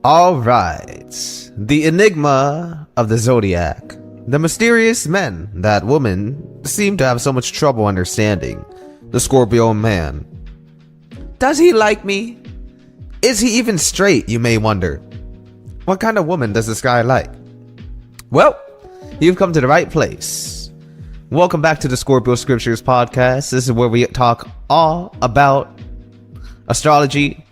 Alright, the enigma of the zodiac. The mysterious men that women seem to have so much trouble understanding. The Scorpio man. Does he like me? Is he even straight, you may wonder? What kind of woman does this guy like? Well, you've come to the right place. Welcome back to the Scorpio Scriptures podcast. This is where we talk all about astrology,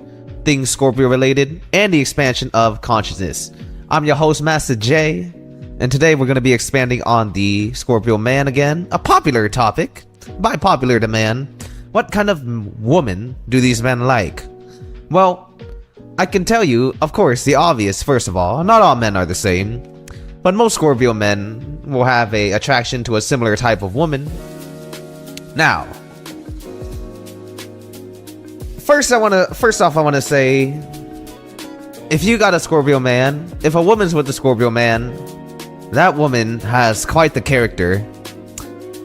things Scorpio related, and the expansion of consciousness. I'm your host, Master J, and today we're going to be expanding on the Scorpio man again, a popular topic, by popular demand. What kind of woman do these men like? Well, I can tell you, of course, the obvious. First of all, not all men are the same, but most Scorpio men will have a attraction to a similar type of woman. Now, First off, I want to say, if you got a Scorpio man, if a woman's with a Scorpio man, that woman has quite the character,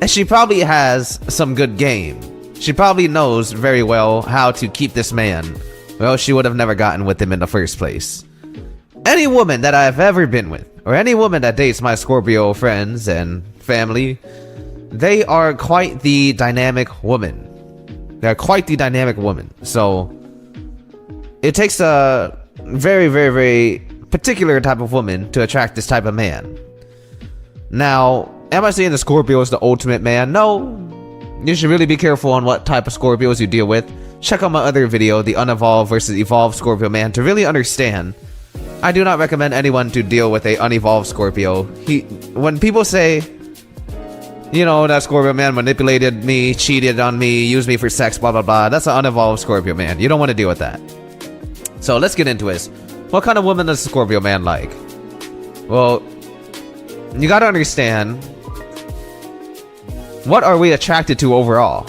and she probably has some good game. She probably knows very well how to keep this man, or else she would have never gotten with him in the first place. Any woman that I've ever been with, or any woman that dates my Scorpio friends and family, they are quite the dynamic woman. They're quite the dynamic woman. So it takes a very, very, very particular type of woman to attract this type of man. Now, am I saying the Scorpio is the ultimate man? No. You should really be careful on what type of Scorpios you deal with. Check out my other video, the unevolved versus evolved Scorpio man, to really understand. I do not recommend anyone to deal with a unevolved Scorpio. When people say, you know, that Scorpio man manipulated me, cheated on me, used me for sex, blah, blah, blah. That's an unevolved Scorpio man. You don't want to deal with that. So let's get into it. What kind of woman does a Scorpio man like? Well, you got to understand, what are we attracted to overall?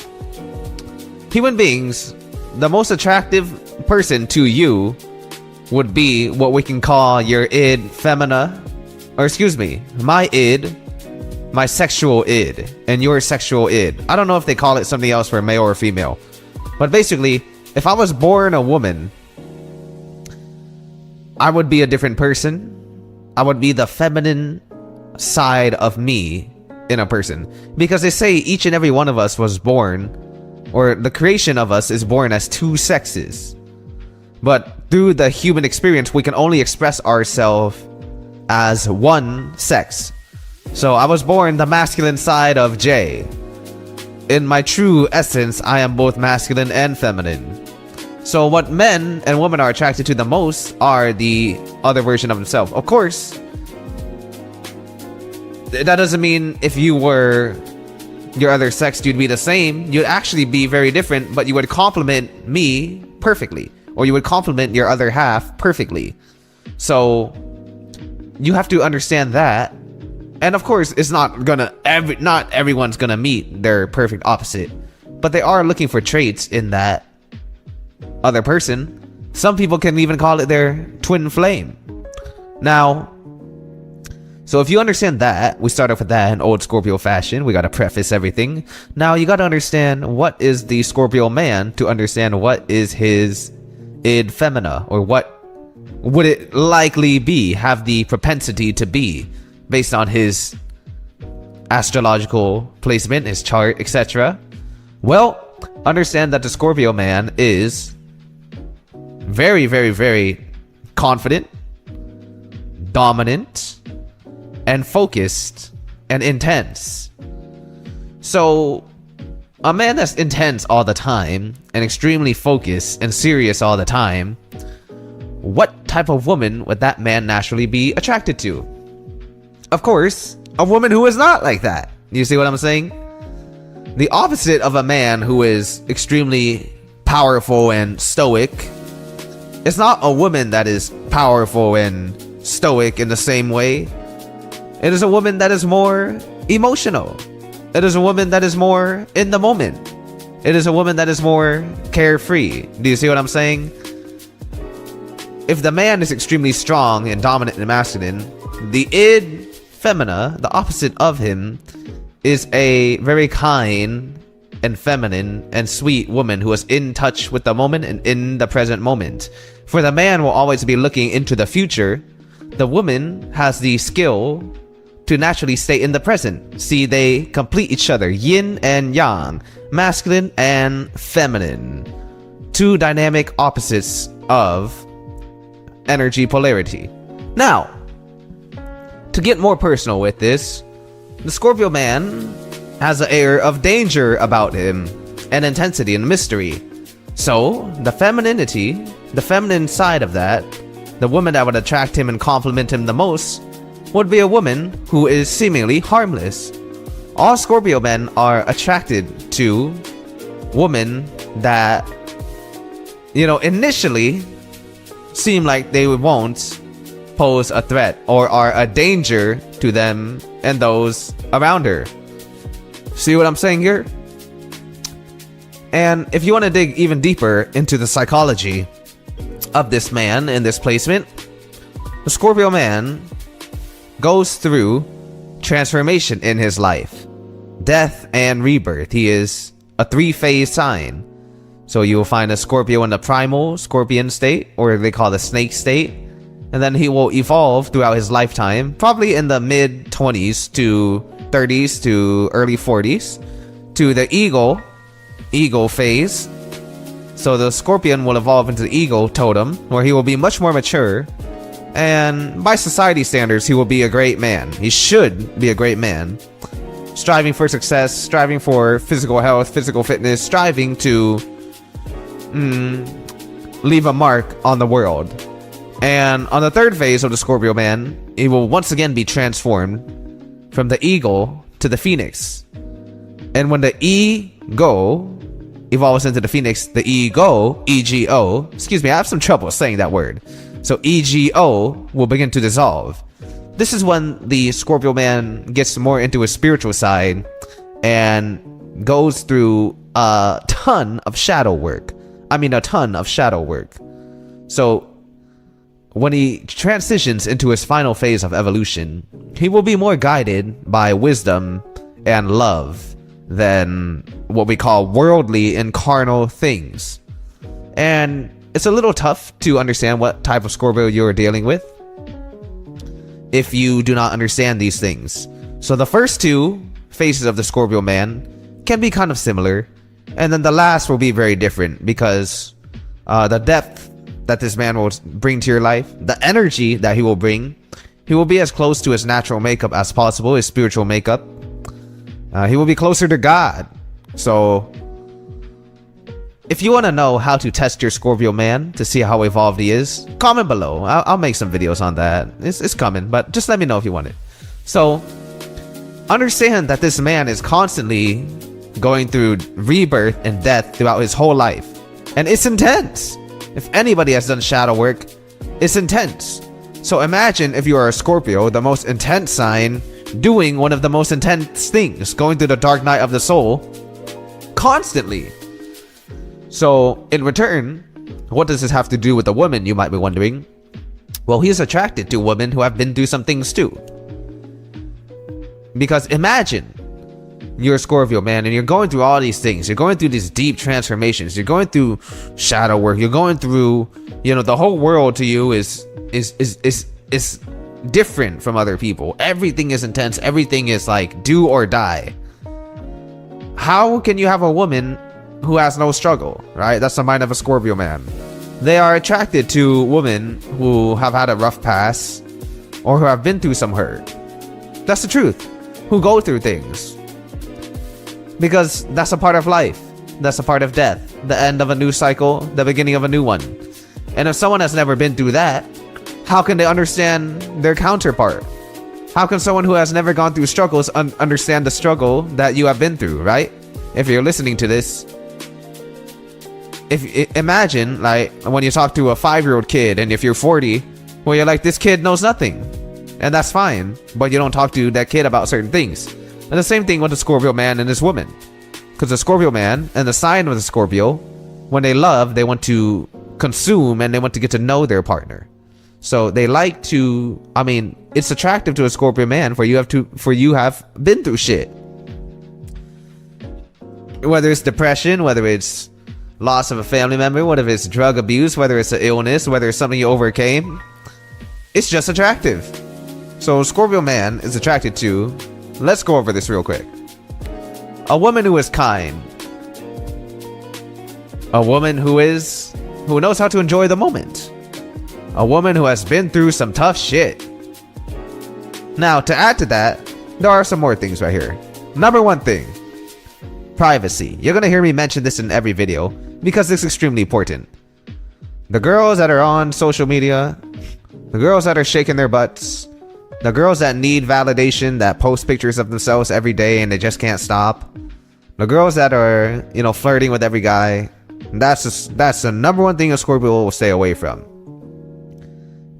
Human beings, the most attractive person to you would be what we can call your id femina, or excuse me, my id, my sexual id, and your sexual id. I don't know if they call it something else for male or female, but basically, if I was born a woman, I would be a different person. I would be the feminine side of me in a person, because they say each and every one of us was born, or the creation of us is born as two sexes, but through the human experience we can only express ourselves as one sex. So I was born the masculine side of J. In my true essence, I am both masculine and feminine. So what men and women are attracted to the most are the other version of themselves. Of course, that doesn't mean if you were your other sex, you'd be the same. You'd actually be very different, but you would complement me perfectly, or you would complement your other half perfectly. So you have to understand that. And of course, it's not everyone's gonna meet their perfect opposite, but they are looking for traits in that other person. Some people can even call it their twin flame. Now, so if you understand that, we start off with that in old Scorpio fashion. We gotta preface everything. Now you gotta understand what is the Scorpio man to understand what is his id femina, or what would it likely be, have the propensity to be, based on his astrological placement, his chart, etc. Well, understand that the Scorpio man is very, very, very confident, dominant, and focused, and intense. So, a man that's intense all the time, and extremely focused and serious all the time, what type of woman would that man naturally be attracted to? Of course, a woman who is not like that. You see what I'm saying? The opposite of a man who is extremely powerful and stoic is not a woman that is powerful and stoic in the same way. It is a woman that is more emotional. It is a woman that is more in the moment. It is a woman that is more carefree. Do you see what I'm saying? If the man is extremely strong and dominant and masculine, the id femina, the opposite of him, is a very kind and feminine and sweet woman who is in touch with the moment and in the present moment. For the man will always be looking into the future. The woman has the skill to naturally stay in the present. See, they complete each other, yin and yang, masculine and feminine. Two dynamic opposites of energy polarity. Now, to get more personal with this, the Scorpio man has an air of danger about him, and intensity and mystery. So, the feminine side of that, the woman that would attract him and compliment him the most, would be a woman who is seemingly harmless. All Scorpio men are attracted to women that, initially seem like they won't pose a threat or are a danger to them and those around her. See what I'm saying here? And if you want to dig even deeper into the psychology of this man in this placement, the Scorpio man goes through transformation in his life, death and rebirth. He is a 3-phase sign. So you will find a Scorpio in the primal scorpion state, or they call the snake state, and then he will evolve throughout his lifetime, probably in the mid 20s to 30s to early 40s, to the eagle phase. So the scorpion will evolve into the eagle totem, where he will be much more mature, and by society standards, he will be a great man. He should be a great man, striving for success, striving for physical health, physical fitness, striving to leave a mark on the world. And on the 3rd phase of the Scorpio man, he will once again be transformed from the eagle to the phoenix. And when the ego evolves into the phoenix, the ego, ego, excuse me, I have some trouble saying that word. So ego will begin to dissolve. This is when the Scorpio man gets more into his spiritual side and goes through a ton of shadow work. So when he transitions into his final phase of evolution, he will be more guided by wisdom and love than what we call worldly and carnal things. And it's a little tough to understand what type of Scorpio you're dealing with if you do not understand these things. So the first 2 phases of the Scorpio man can be kind of similar, and then the last will be very different, because the depth that this man will bring to your life, the energy that he will bring, he will be as close to his natural makeup as possible, his spiritual makeup. He will be closer to God. So if you want to know how to test your Scorpio man to see how evolved he is, comment below. I'll make some videos on that. It's coming, but just let me know if you want it. So understand that this man is constantly going through rebirth and death throughout his whole life, and it's intense. If anybody has done shadow work, it's intense. So imagine if you are a Scorpio, the most intense sign, doing one of the most intense things, going through the dark night of the soul constantly. So in return, what does this have to do with the woman, you might be wondering? Well, he is attracted to women who have been through some things too. Because imagine you're a Scorpio man and you're going through all these things. You're going through these deep transformations. You're going through shadow work. You're going through, the whole world to you is different from other people. Everything is intense. Everything is like do or die. How can you have a woman who has no struggle, right? That's the mind of a Scorpio man. They are attracted to women who have had a rough past or who have been through some hurt. That's the truth. Who go through things. Because that's a part of life. That's a part of death. The end of a new cycle, the beginning of a new one. And if someone has never been through that, how can they understand their counterpart? How can someone who has never gone through struggles understand the struggle that you have been through, right? If you're listening to this, imagine like when you talk to a 5-year-old kid, and if you're 40, well, you're like, this kid knows nothing. And that's fine, but you don't talk to that kid about certain things. And the same thing with the Scorpio man and his woman. Because the Scorpio man and the sign of the Scorpio, when they love, they want to consume and they want to get to know their partner. So they like to, it's attractive to a Scorpio man for you have been through shit. Whether it's depression, whether it's loss of a family member, whether it's drug abuse, whether it's an illness, whether it's something you overcame. It's just attractive. So Scorpio man is attracted to, let's go over this real quick. A woman who is kind. A woman who knows how to enjoy the moment. A woman who has been through some tough shit. Now, to add to that, there are some more things right here. Number one thing, privacy. You're gonna hear me mention this in every video because it's extremely important. The girls that are on social media, the girls that are shaking their butts, the girls that need validation, that post pictures of themselves every day and they just can't stop, the girls that are, you know, flirting with every guy, that's the number one thing a Scorpio will stay away from.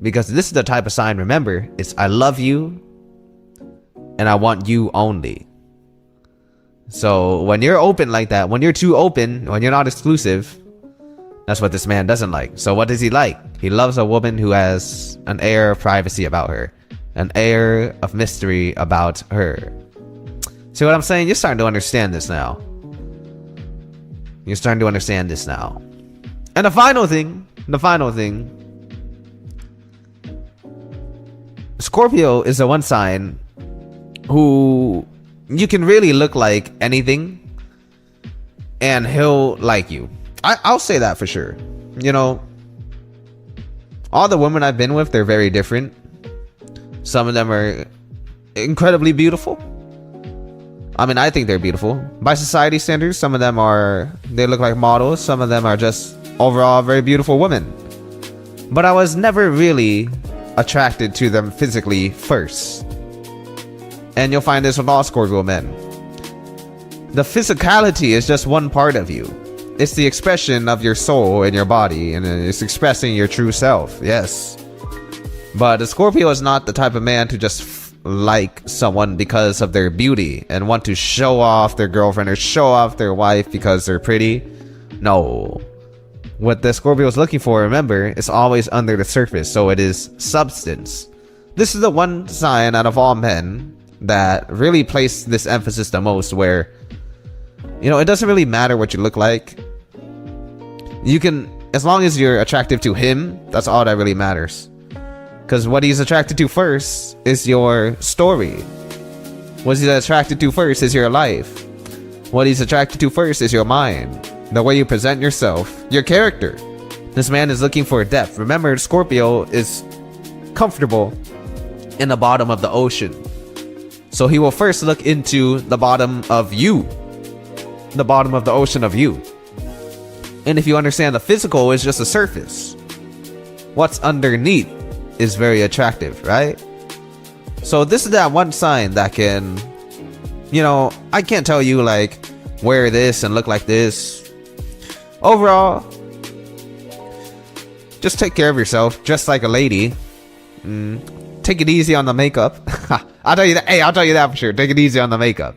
Because this is the type of sign, remember, it's I love you and I want you only. So when you're open like that, when you're too open, when you're not exclusive, that's what this man doesn't like. So what does he like? He loves a woman who has an air of privacy about her, an air of mystery about her. See what I'm saying? You're starting to understand this now. You're starting to understand this now. And the final thing, Scorpio is the one sign who you can really look like anything and he'll like you. I'll say that for sure. You know, all the women I've been with, they're very different. Some of them are incredibly beautiful. I mean, I think they're beautiful. By society standards, some of them they look like models. Some of them are just overall very beautiful women. But I was never really attracted to them physically first. And you'll find this with all Scorpio men. The physicality is just one part of you. It's the expression of your soul and your body, and it's expressing your true self, yes. But a Scorpio is not the type of man to just like someone because of their beauty and want to show off their girlfriend or show off their wife because they're pretty. No. What the Scorpio is looking for, remember, is always under the surface, so it is substance. This is the one sign out of all men that really place this emphasis the most, where, you know, it doesn't really matter what you look like. You can, as long as you're attractive to him, that's all that really matters. Because what he's attracted to first is your story. What he's attracted to first is your life. What he's attracted to first is your mind, the way you present yourself, your character. This man is looking for depth. Remember, Scorpio is comfortable in the bottom of the ocean. So he will first look into the bottom of you. The bottom of the ocean of you. And if you understand, the physical is just a surface. What's underneath is very attractive, right? So this is that one sign that can, you know, I can't tell you like wear this and look like this. Overall, just take care of yourself, just like a lady. Take it easy on the makeup. I'll tell you that. Hey, I'll tell you that for sure. Take it easy on the makeup.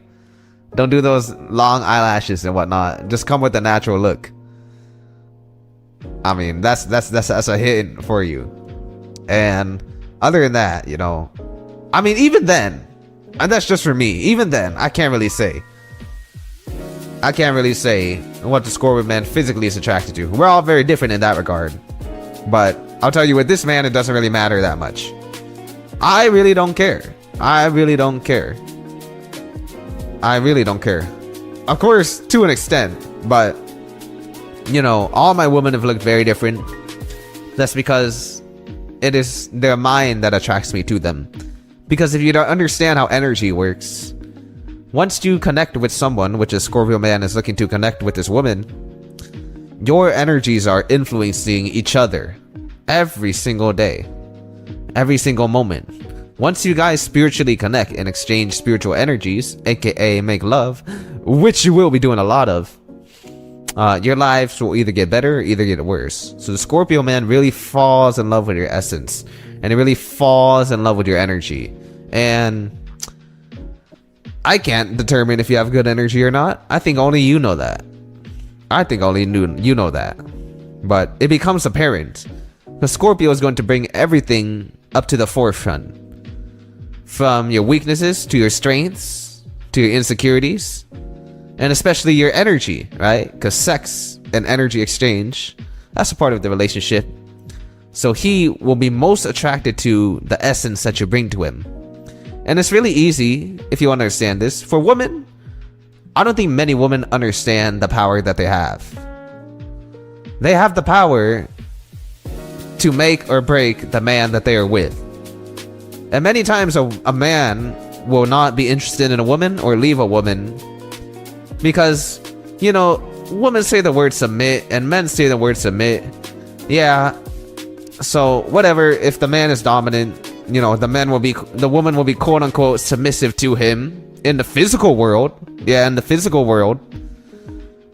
Don't do those long eyelashes and whatnot. Just come with a natural look. I mean, that's a hit for you. And other than that, you know, I mean, even then, and that's just for me, even then, I can't really say what the Scorpio man physically is attracted to. We're all very different in that regard. But I'll tell you, with this man, it doesn't really matter that much. I really don't care. I really don't care. Of course, to an extent, but, you know, all my women have looked very different. That's because it is their mind that attracts me to them. Because if you don't understand how energy works, once you connect with someone, which a Scorpio man is looking to connect with this woman, your energies are influencing each other every single day, every single moment. Once you guys spiritually connect and exchange spiritual energies, aka make love, which you will be doing a lot of, your lives will either get better or either get worse. So the Scorpio man really falls in love with your essence, and it really falls in love with your energy. And I can't determine if you have good energy or not. I think only you know that. You know that. But it becomes apparent. The Scorpio is going to bring everything up to the forefront. From your weaknesses to your strengths to your insecurities, and especially your energy, right? Because sex an energy exchange. That's a part of the relationship. So he will be most attracted to the essence that you bring to him. And it's really easy if you understand this. For women, I don't think many women understand the power that they have. They have the power to make or break the man that they are with. And many times a man will not be interested in a woman or leave a woman because, you know, women say the word submit and men say the word submit. Yeah. So whatever, if the man is dominant, you know, the woman will be quote unquote submissive to him in the physical world. Yeah, in the physical world.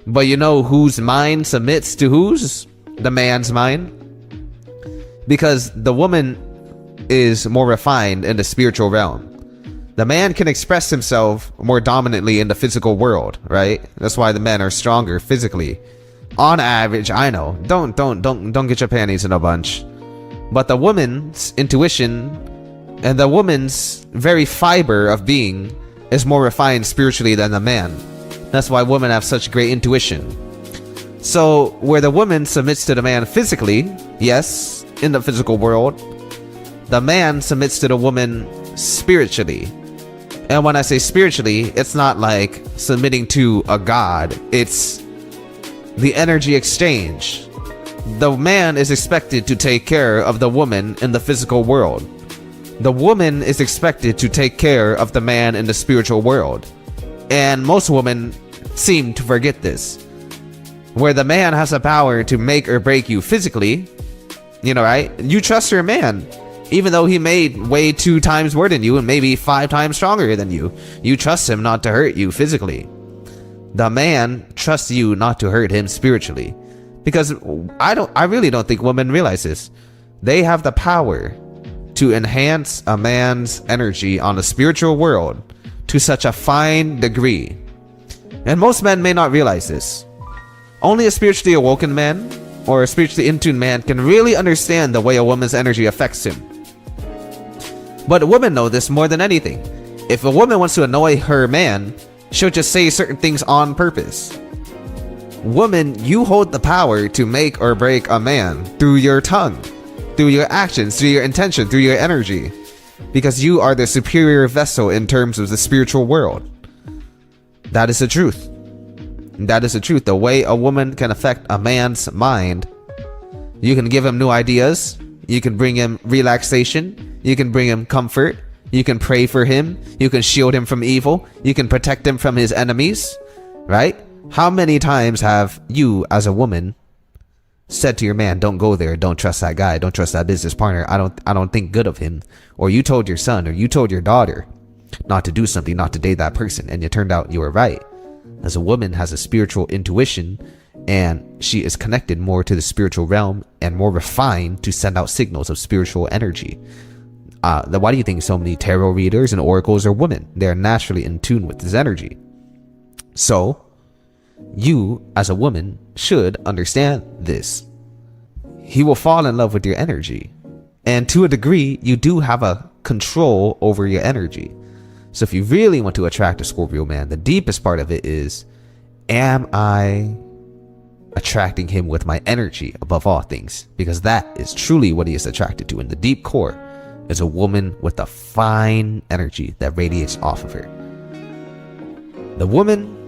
But you know whose mind submits to whose? The man's mind. Because the woman is more refined in the spiritual realm. The man can express himself more dominantly in the physical world, right? That's why the men are stronger physically. On average, I know. Don't get your panties in a bunch. But the woman's intuition and the woman's very fiber of being is more refined spiritually than the man. That's why women have such great intuition. So where the woman submits to the man physically, yes, in the physical world, the man submits to the woman spiritually. And when I say spiritually, it's not like submitting to a god. It's the energy exchange. The man is expected to take care of the woman in the physical world. The woman is expected to take care of the man in the spiritual world. And most women seem to forget this. Where the man has the power to make or break you physically, you know, right? You trust your man. Even though he made way 2 times more than you and maybe 5 times stronger than you. You trust him not to hurt you physically. The man trusts you not to hurt him spiritually. Because I really don't think women realize this. They have the power to enhance a man's energy on the spiritual world to such a fine degree. And most men may not realize this. Only a spiritually awoken man or a spiritually in tune man can really understand the way a woman's energy affects him. But women know this more than anything. If a woman wants to annoy her man, she'll just say certain things on purpose. Woman, you hold the power to make or break a man through your tongue, through your actions, through your intention, through your energy. Because you are the superior vessel in terms of the spiritual world. That is the truth. That is the truth. The way a woman can affect a man's mind. You can give him new ideas. You can bring him relaxation. You can bring him comfort. You can pray for him. You can shield him from evil. You can protect him from his enemies. Right? How many times have you, as a woman, said to your man, don't go there, don't trust that guy, don't trust that business partner, I don't think good of him. Or you told your son, or you told your daughter not to do something, not to date that person, and it turned out you were right. As a woman has a spiritual intuition, and she is connected more to the spiritual realm and more refined to send out signals of spiritual energy. Why do you think so many tarot readers and oracles are women? They're naturally in tune with this energy. So you, as a woman, should understand this. He will fall in love with your energy. And to a degree, you do have a control over your energy. So if you really want to attract a Scorpio man, the deepest part of it is, am I attracting him with my energy above all things? Because that is truly what he is attracted to. In the deep core is a woman with a fine energy that radiates off of her. The woman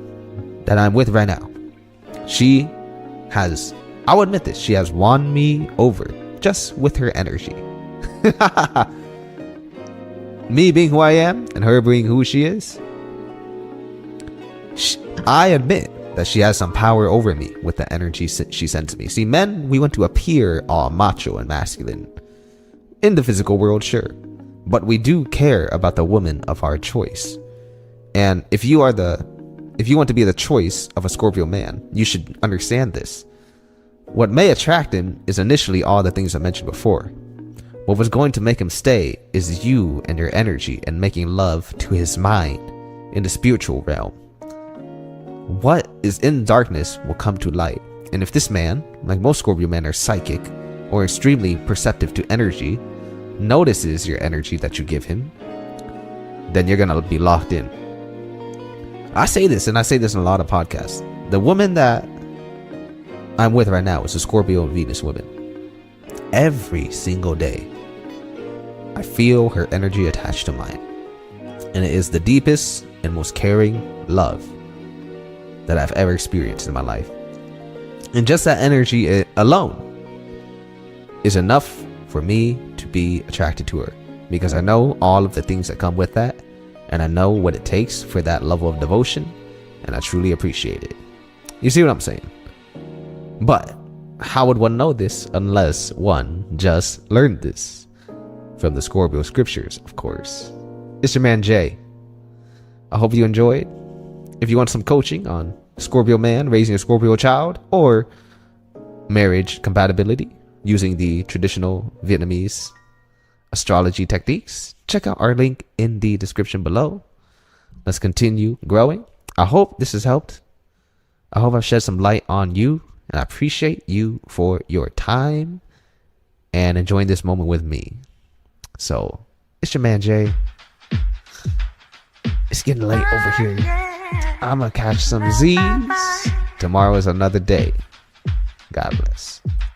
that I'm with right now, she has, I'll admit this, she has won me over just with her energy. Me being who I am and her being who she is, I admit that she has some power over me with the energy she sends me. See, men, we want to appear all macho and masculine in the physical world, sure, but we do care about the woman of our choice. And if you want to be the choice of a Scorpio man, you should understand this. What may attract him is initially all the things I mentioned before. What was going to make him stay is you and your energy and making love to his mind in the spiritual realm. What is in darkness will come to light. And if this man, like most Scorpio men, are psychic or extremely perceptive to energy, notices your energy that you give him, then you're gonna be locked in. I say this, and I say this in a lot of podcasts. The woman that I'm with right now is a Scorpio and Venus woman. Every single day, I feel her energy attached to mine. And it is the deepest and most caring love that I've ever experienced in my life. And just that energy alone is enough for me to be attracted to her, because I know all of the things that come with that, and I know what it takes for that level of devotion, and I truly appreciate it. You see what I'm saying? But how would one know this unless one just learned this from the Scorpio scriptures, of course. It's your man Jay. I hope you enjoyed. If you want some coaching on Scorpio man raising a Scorpio child, or marriage compatibility using the traditional Vietnamese astrology techniques, check out our link in the description below. Let's continue growing. I hope this has helped. I hope I've shed some light on you, and I appreciate you for your time and enjoying this moment with me. So, it's your man Jay. It's getting late over here. I'm gonna catch some Z's. Tomorrow is another day. God bless.